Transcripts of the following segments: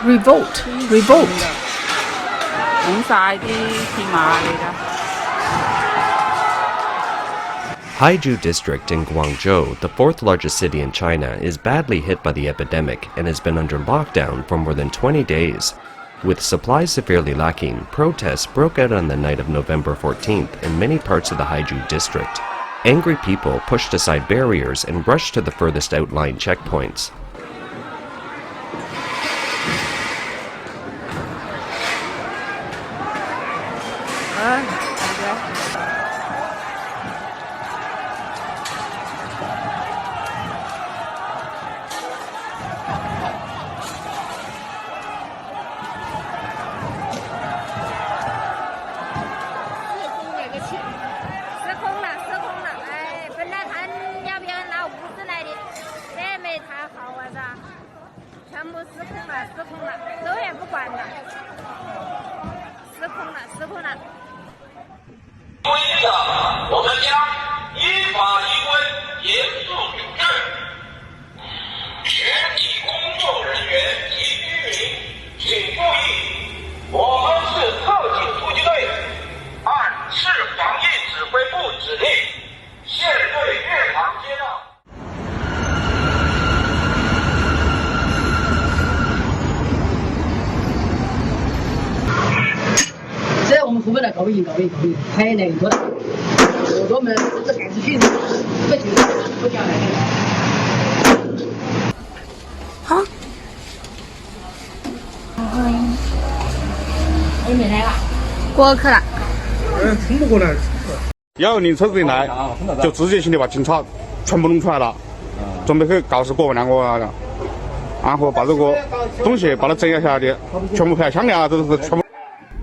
Revolt, revolt. Haizhu District in Guangzhou, the fourth largest city in China, is badly hit by the epidemic and has been under lockdown for more than 20 days. With supplies severely lacking, protests broke out on the night of November 14th in many parts of the Haizhu District. Angry people pushed aside barriers and rushed to the furthest outlying checkpoints. Huh?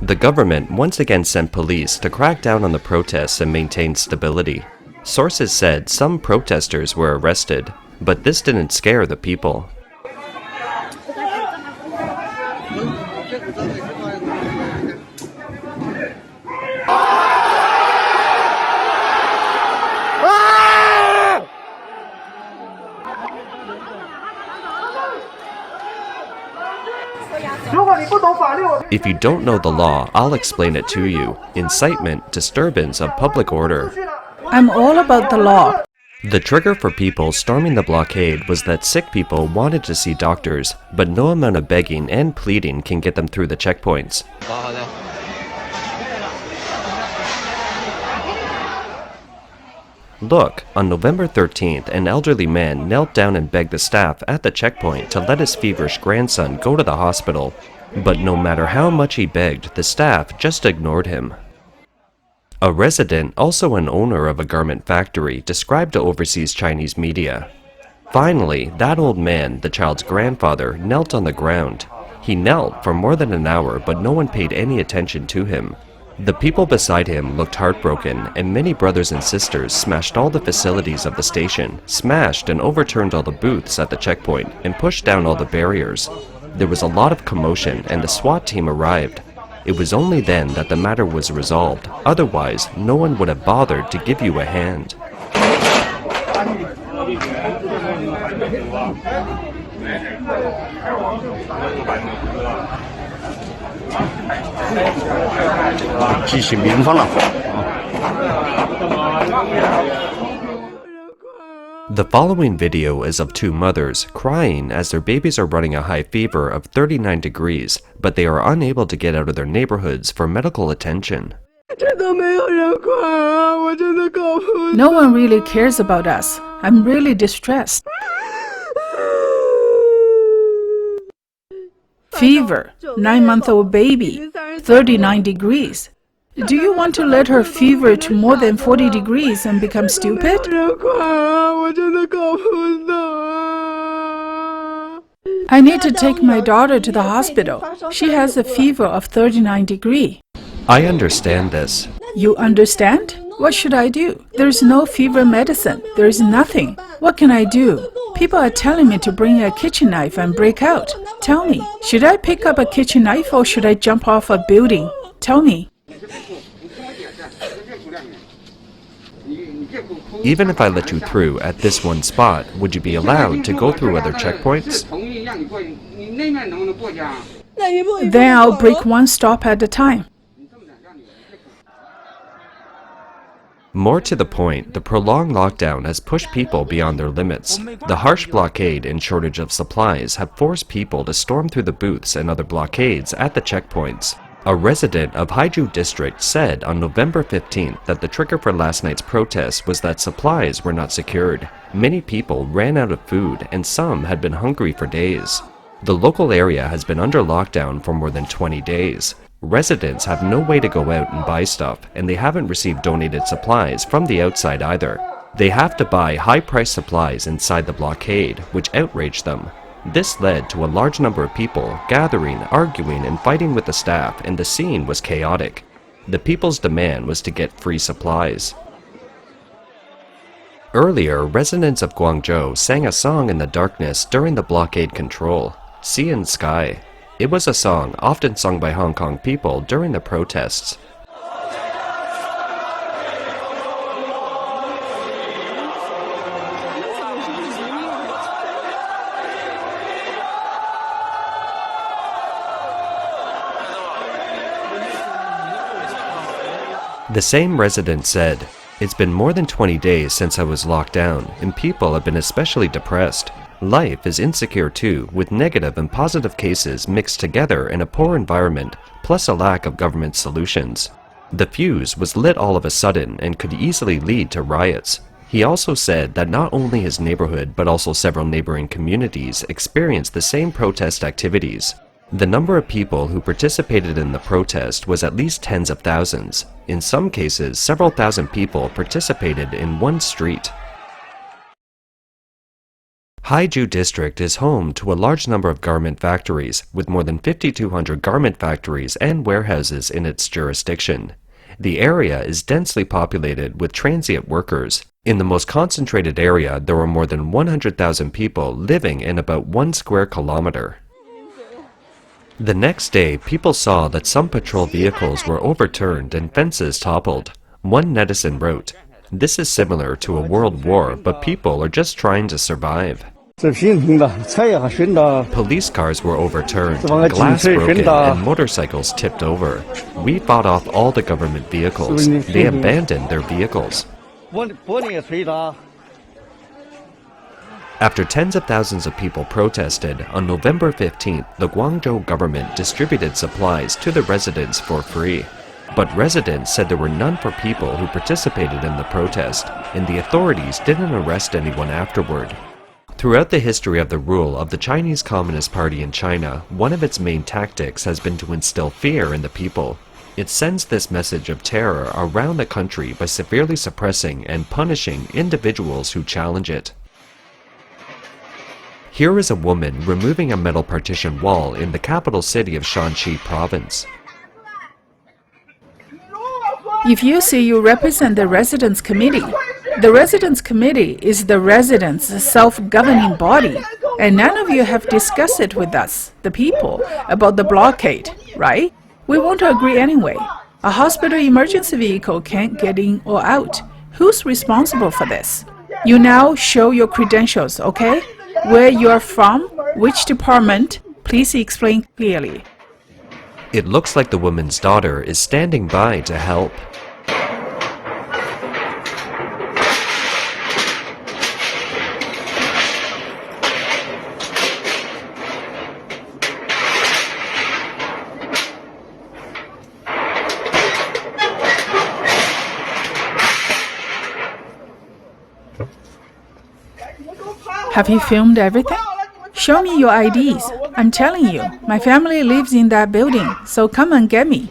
The government once again sent police to crack down on the protests and maintain stability. Sources said some protesters were arrested, but this didn't scare the people. If you don't know the law, I'll explain it to you. Incitement, disturbance of public order. I'm all about the law. The trigger for people storming the blockade was that sick people wanted to see doctors, but no amount of begging and pleading can get them through the checkpoints. Look, on November 13th, an elderly man knelt down and begged the staff at the checkpoint to let his feverish grandson go to the hospital. But no matter how much he begged, the staff just ignored him. A resident, also an owner of a garment factory, described to overseas Chinese media. Finally, that old man, the child's grandfather, knelt on the ground. He knelt for more than an hour, but no one paid any attention to him. The people beside him looked heartbroken, and many brothers and sisters smashed all the facilities of the station, smashed and overturned all the booths at the checkpoint, and pushed down all the barriers. There was a lot of commotion, and the SWAT team arrived. It was only then that the matter was resolved. Otherwise, no one would have bothered to give you a hand. The following video is of two mothers crying as their babies are running a high fever of 39 degrees, but they are unable to get out of their neighborhoods for medical attention. No one really cares about us. I'm really distressed. Fever, 9-month-old baby, 39 degrees. Do you want to let her fever to more than 40 degrees and become stupid? I need to take my daughter to the hospital. She has a fever of 39 degrees. I understand this. You understand? What should I do? There is no fever medicine. There is nothing. What can I do? People are telling me to bring a kitchen knife and break out. Tell me, should I pick up a kitchen knife or should I jump off a building? Tell me. Even if I let you through at this one spot, would you be allowed to go through other checkpoints? Then I'll break one stop at a time. More to the point, the prolonged lockdown has pushed people beyond their limits. The harsh blockade and shortage of supplies have forced people to storm through the booths and other blockades at the checkpoints. A resident of Haizhu District said on November 15th that the trigger for last night's protest was that supplies were not secured. Many people ran out of food and some had been hungry for days. The local area has been under lockdown for more than 20 days. Residents have no way to go out and buy stuff, and they haven't received donated supplies from the outside either. They have to buy high-priced supplies inside the blockade, which outraged them. This led to a large number of people gathering, arguing, and fighting with the staff, and the scene was chaotic. The people's demand was to get free supplies. Earlier, residents of Guangzhou sang a song in the darkness during the blockade control, Sea and Sky. It was a song often sung by Hong Kong people during the protests. The same resident said, "It's been more than 20 days since I was locked down, and people have been especially depressed. Life is insecure too, with negative and positive cases mixed together in a poor environment, plus a lack of government solutions." The fuse was lit all of a sudden and could easily lead to riots. He also said that not only his neighborhood but also several neighboring communities experienced the same protest activities. The number of people who participated in the protest was at least tens of thousands. In some cases, several thousand people participated in one street. Haizhu District is home to a large number of garment factories, with more than 5,200 garment factories and warehouses in its jurisdiction. The area is densely populated with transient workers. In the most concentrated area, there were more than 100,000 people living in about 1 square kilometer. The next day, people saw that some patrol vehicles were overturned and fences toppled. One netizen wrote, "This is similar to a world war, but people are just trying to survive." Police cars were overturned, glass broken, and motorcycles tipped over. "We fought off all the government vehicles. They abandoned their vehicles." After tens of thousands of people protested, on November 15th, the Guangzhou government distributed supplies to the residents for free. But residents said there were none for people who participated in the protest, and the authorities didn't arrest anyone afterward. Throughout the history of the rule of the Chinese Communist Party in China, one of its main tactics has been to instill fear in the people. It sends this message of terror around the country by severely suppressing and punishing individuals who challenge it. Here is a woman removing a metal partition wall in the capital city of Shanxi province. If you say you represent the residents' committee, the residents' committee is the residents' self-governing body, and none of you have discussed it with us, the people, about the blockade, right? We want to agree anyway. A hospital emergency vehicle can't get in or out. Who's responsible for this? You now show your credentials, okay? Where you are from, which department, please explain clearly. It looks like the woman's daughter is standing by to help. Have you filmed everything? Show me your IDs. I'm telling you, my family lives in that building, so come and get me.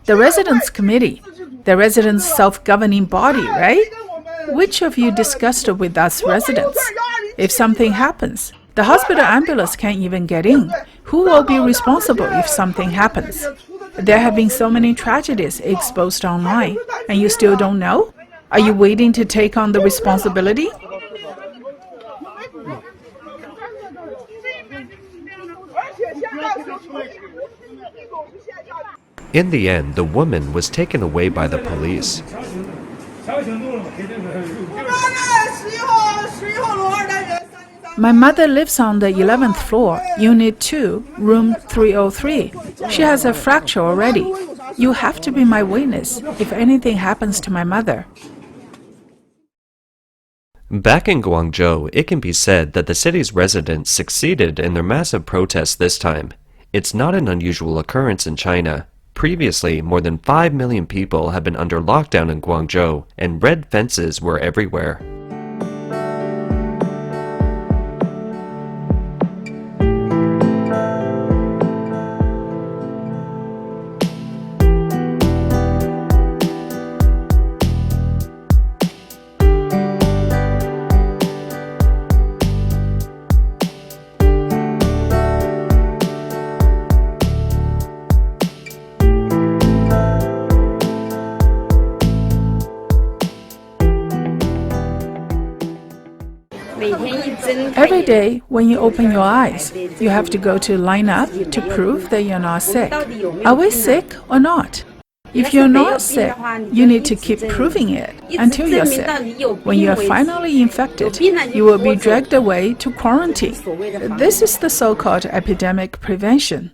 The residents' committee, the residents' self-governing body, right? Which of you discussed it with us residents? If something happens, the hospital ambulance can't even get in. Who will be responsible if something happens? There have been so many tragedies exposed online, and you still don't know? Are you waiting to take on the responsibility? In the end, the woman was taken away by the police. My mother lives on the 11th floor, Unit 2, Room 303. She has a fracture already. You have to be my witness if anything happens to my mother. Back in Guangzhou, it can be said that the city's residents succeeded in their massive protests this time. It's not an unusual occurrence in China. Previously, more than 5 million people have been under lockdown in Guangzhou, and red fences were everywhere. Every day, when you open your eyes, you have to go to line up to prove that you're not sick. Are we sick or not? If you're not sick, you need to keep proving it until you're sick. When you are finally infected, you will be dragged away to quarantine. This is the so-called epidemic prevention.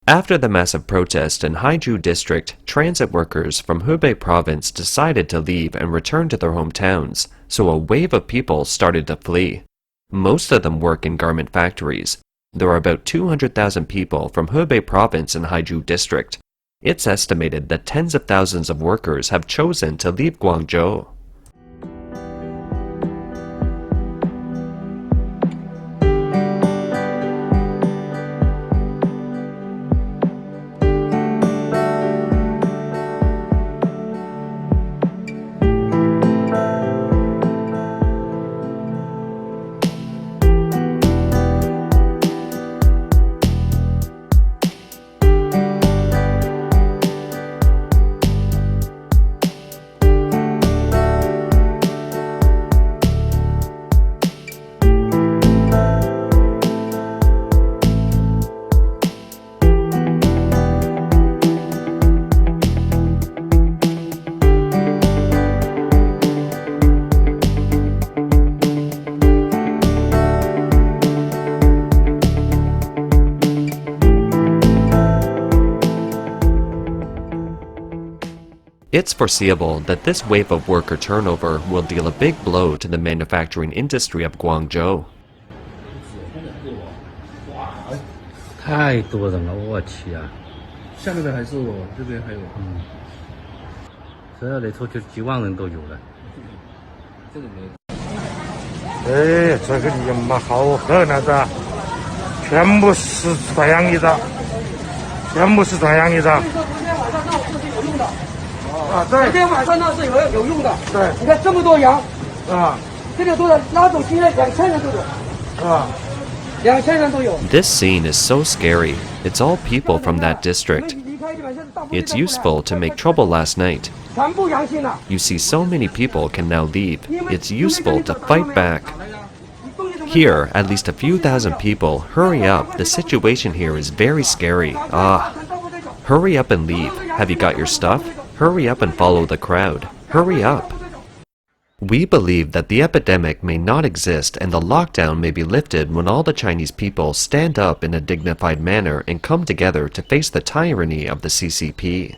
After the massive protest in Haizhu district, transit workers from Hubei province decided to leave and return to their hometowns, so a wave of people started to flee. Most of them work in garment factories. There are about 200,000 people from Hubei province and Haizhu district. It's estimated that tens of thousands of workers have chosen to leave Guangzhou. It's foreseeable that this wave of worker turnover will deal a big blow to the manufacturing industry of Guangzhou. 太多人了，我去啊！下面的还是我这边还有，这里出去几万人都有了。这个没有。哎，这个地嘛好喝那个，全部是这样的，全部是这样的。啊，对。今天晚上那是有用的。对。你看这么多羊。啊。这个多少拉走今天2000人都有。啊。2000人都有。 This scene is so scary. It's all people from that district. It's useful to make trouble last night. You see, so many people can now leave. It's useful to fight back. Here, at least a few thousand people. Hurry up. The situation here is very scary. Hurry up and leave. Have you got your stuff? Hurry up and follow the crowd. Hurry up. We believe that the epidemic may not exist and the lockdown may be lifted when all the Chinese people stand up in a dignified manner and come together to face the tyranny of the CCP.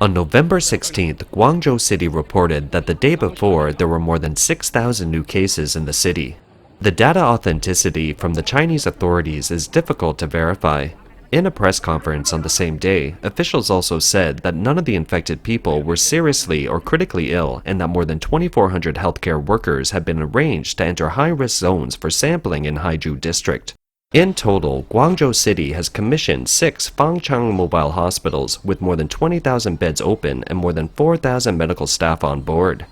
On November 16th, Guangzhou City reported that the day before there were more than 6,000 new cases in the city. The data authenticity from the Chinese authorities is difficult to verify. In a press conference on the same day, officials also said that none of the infected people were seriously or critically ill and that more than 2,400 healthcare workers have been arranged to enter high-risk zones for sampling in Haizhu district. In total, Guangzhou City has commissioned 6 Foxconn mobile hospitals with more than 20,000 beds open and more than 4,000 medical staff on board.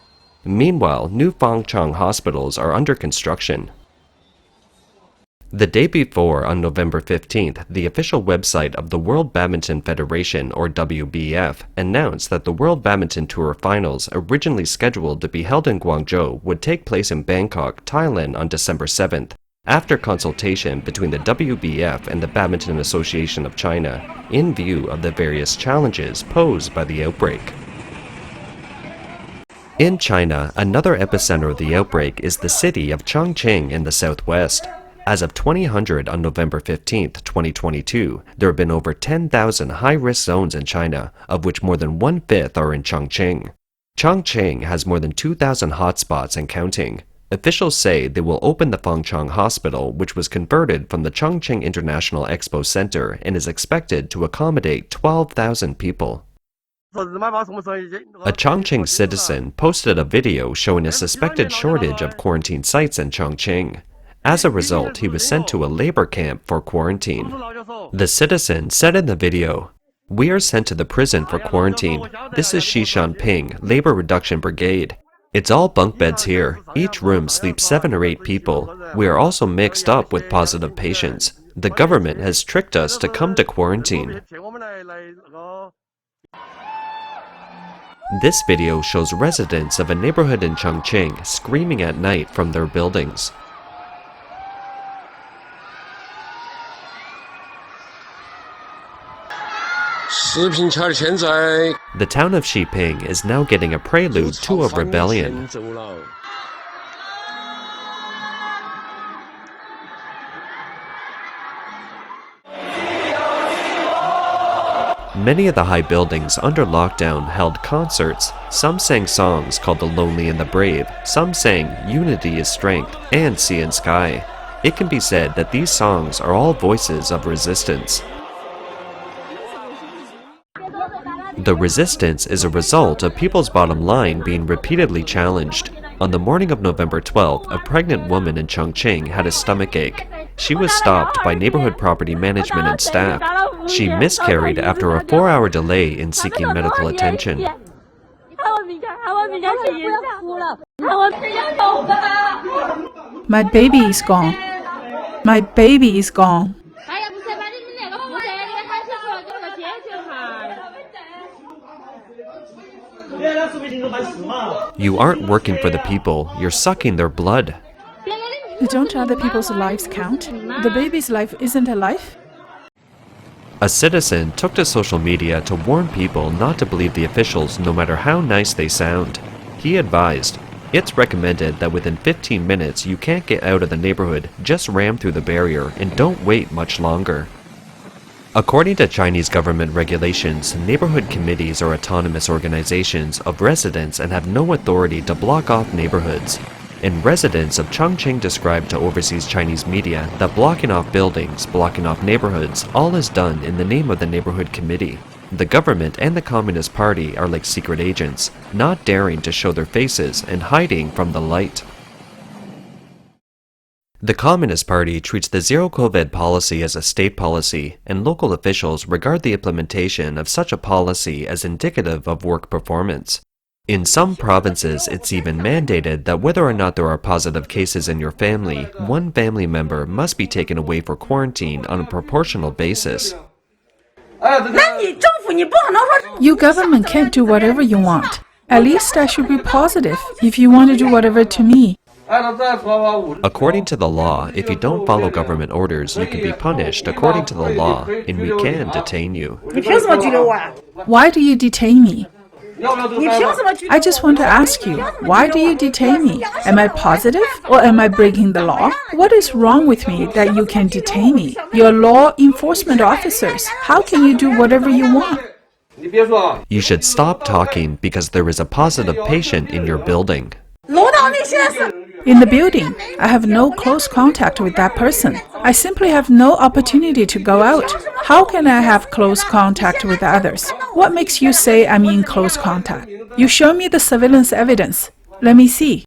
Meanwhile, new Foxconn hospitals are under construction. The day before, on November 15th, the official website of the World Badminton Federation, or WBF, announced that the World Badminton Tour Finals, originally scheduled to be held in Guangzhou, would take place in Bangkok, Thailand on December 7th, after consultation between the WBF and the Badminton Association of China, in view of the various challenges posed by the outbreak. In China, another epicenter of the outbreak is the city of Chongqing in the southwest. As of 2000 on November 15, 2022, there have been over 10,000 high-risk zones in China, of which more than one-fifth are in Chongqing. Chongqing has more than 2,000 hotspots and counting. Officials say they will open the Foxconn Hospital, which was converted from the Chongqing International Expo Center and is expected to accommodate 12,000 people. A Chongqing citizen posted a video showing a suspected shortage of quarantine sites in Chongqing. As a result, he was sent to a labor camp for quarantine. The citizen said in the video, "We are sent to the prison for quarantine. This is Xishanping Labor Reduction Brigade. It's all bunk beds here. Each room sleeps 7 or 8 people. We are also mixed up with positive patients. The government has tricked us to come to quarantine." This video shows residents of a neighborhood in Chongqing screaming at night from their buildings. The town of Xiping is now getting a prelude to a rebellion. Many of the high buildings under lockdown held concerts. Some sang songs called The Lonely and the Brave. Some sang Unity is Strength and Sea and Sky. It can be said that these songs are all voices of resistance. The resistance is a result of people's bottom line being repeatedly challenged. On the morning of November 12th, a pregnant woman in Chongqing had a stomach ache. She was stopped by neighborhood property management and staff. She miscarried after a 4-hour delay in seeking medical attention. My baby is gone. My baby is gone. You aren't working for the people, you're sucking their blood. Don't other people's lives count? The baby's life isn't a life? A citizen took to social media to warn people not to believe the officials no matter how nice they sound. He advised, "It's recommended that within 15 minutes you can't get out of the neighborhood, just ram through the barrier and don't wait much longer." According to Chinese government regulations, neighborhood committees are autonomous organizations of residents and have no authority to block off neighborhoods. And residents of Chongqing described to overseas Chinese media that blocking off buildings, blocking off neighborhoods, all is done in the name of the neighborhood committee. The government and the Communist Party are like secret agents, not daring to show their faces and hiding from the light. The Communist Party treats the zero-COVID policy as a state policy, and local officials regard the implementation of such a policy as indicative of work performance. In some provinces, it's even mandated that whether or not there are positive cases in your family, one family member must be taken away for quarantine on a proportional basis. You government can't do whatever you want. At least I should be positive if you want to do whatever to me. According to the law, if you don't follow government orders, you can be punished according to the law, and we can detain you. Why do you detain me? I just want to ask you, why do you detain me? Am I positive or am I breaking the law? What is wrong with me that you can detain me? You're law enforcement officers. How can you do whatever you want? You should stop talking because there is a positive patient in your building. In the building, I have no close contact with that person. I simply have no opportunity to go out. How can I have close contact with others? What makes you say I'm in close contact? You show me the surveillance evidence. Let me see.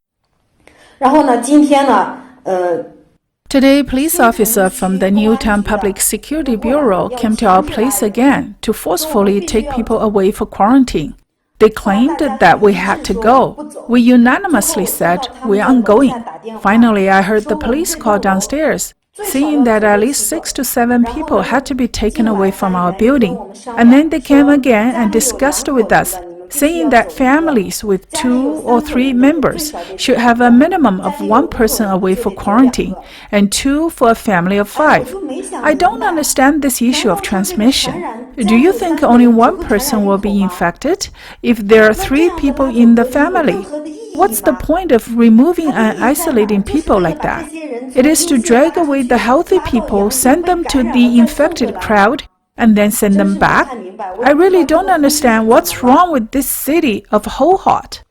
Today, police officer from the Newtown Public Security Bureau came to our place again to forcefully take people away for quarantine. They claimed that we had to go. We unanimously said we aren't going. Finally, I heard the police call downstairs. saying that at least 6 to 7 people had to be taken away from our building. And then they came again and discussed with us, saying that families with 2 or 3 members should have a minimum of 1 person away for quarantine and 2 for a family of 5. I don't understand this issue of transmission. Do you think only 1 person will be infected if there are 3 people in the family? What's the point of removing and isolating people like that? It is to drag away the healthy people, send them to the infected crowd, and then send them back? I really don't understand what's wrong with this city of Hohhot.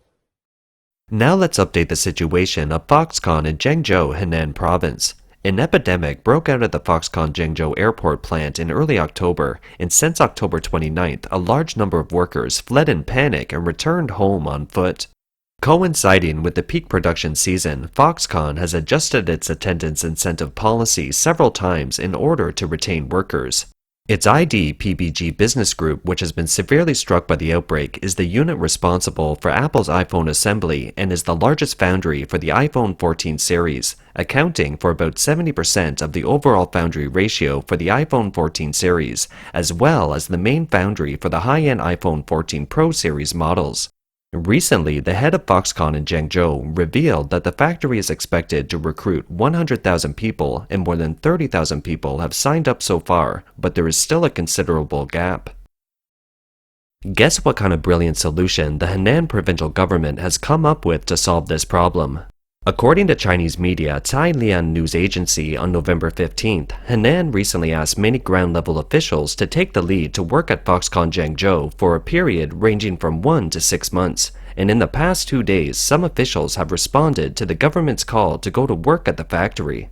Now let's update the situation of Foxconn in Guangzhou, Henan province. An epidemic broke out at the Foxconn Guangzhou airport plant in early October, and since October 29th, a large number of workers fled in panic and returned home on foot. Coinciding with the peak production season, Foxconn has adjusted its attendance incentive policy several times in order to retain workers. Its ID-PBG business group, which has been severely struck by the outbreak, is the unit responsible for Apple's iPhone assembly and is the largest foundry for the iPhone 14 series, accounting for about 70% of the overall foundry ratio for the iPhone 14 series, as well as the main foundry for the high-end iPhone 14 Pro series models. Recently, the head of Foxconn in Guangzhou revealed that the factory is expected to recruit 100,000 people and more than 30,000 people have signed up so far, but there is still a considerable gap. Guess what kind of brilliant solution the Henan provincial government has come up with to solve this problem? According to Chinese media Tailian News Agency on November 15th, Henan recently asked many ground-level officials to take the lead to work at Foxconn Guangzhou for a period ranging from 1 to 6 months, and in the past 2 days some officials have responded to the government's call to go to work at the factory.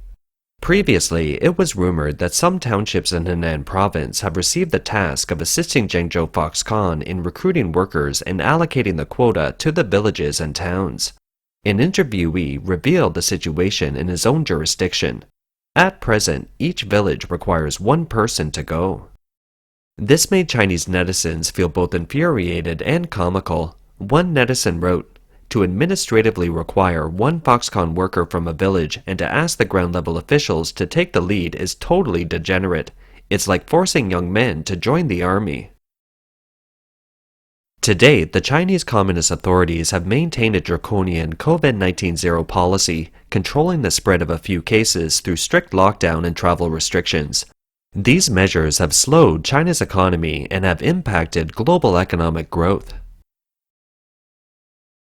Previously, it was rumored that some townships in Henan province have received the task of assisting Guangzhou Foxconn in recruiting workers and allocating the quota to the villages and towns. An interviewee revealed the situation in his own jurisdiction. At present, each village requires 1 person to go. This made Chinese netizens feel both infuriated and comical. One netizen wrote, "To administratively require 1 Foxconn worker from a village and to ask the ground-level officials to take the lead is totally degenerate. It's like forcing young men to join the army." To date, the Chinese Communist authorities have maintained a draconian COVID-19 zero policy, controlling the spread of a few cases through strict lockdown and travel restrictions. These measures have slowed China's economy and have impacted global economic growth.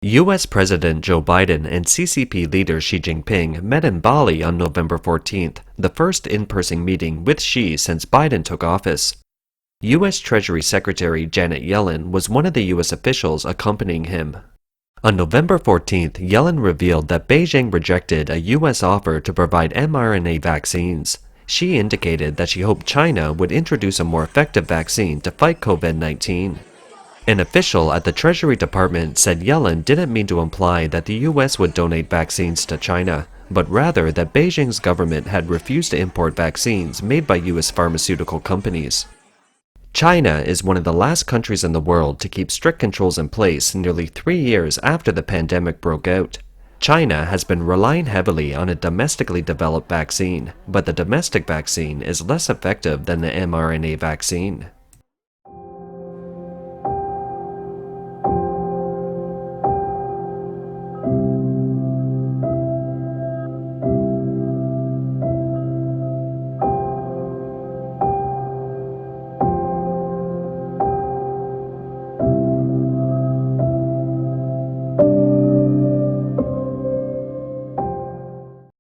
U.S. President Joe Biden and CCP leader Xi Jinping met in Bali on November 14th, the first in-person meeting with Xi since Biden took office. U.S. Treasury Secretary Janet Yellen was one of the U.S. officials accompanying him. On November 14th, Yellen revealed that Beijing rejected a U.S. offer to provide mRNA vaccines. She indicated that she hoped China would introduce a more effective vaccine to fight COVID-19. An official at the Treasury Department said Yellen didn't mean to imply that the U.S. would donate vaccines to China, but rather that Beijing's government had refused to import vaccines made by U.S. pharmaceutical companies. China is one of the last countries in the world to keep strict controls in place nearly 3 years after the pandemic broke out. China has been relying heavily on a domestically developed vaccine, but the domestic vaccine is less effective than the mRNA vaccine.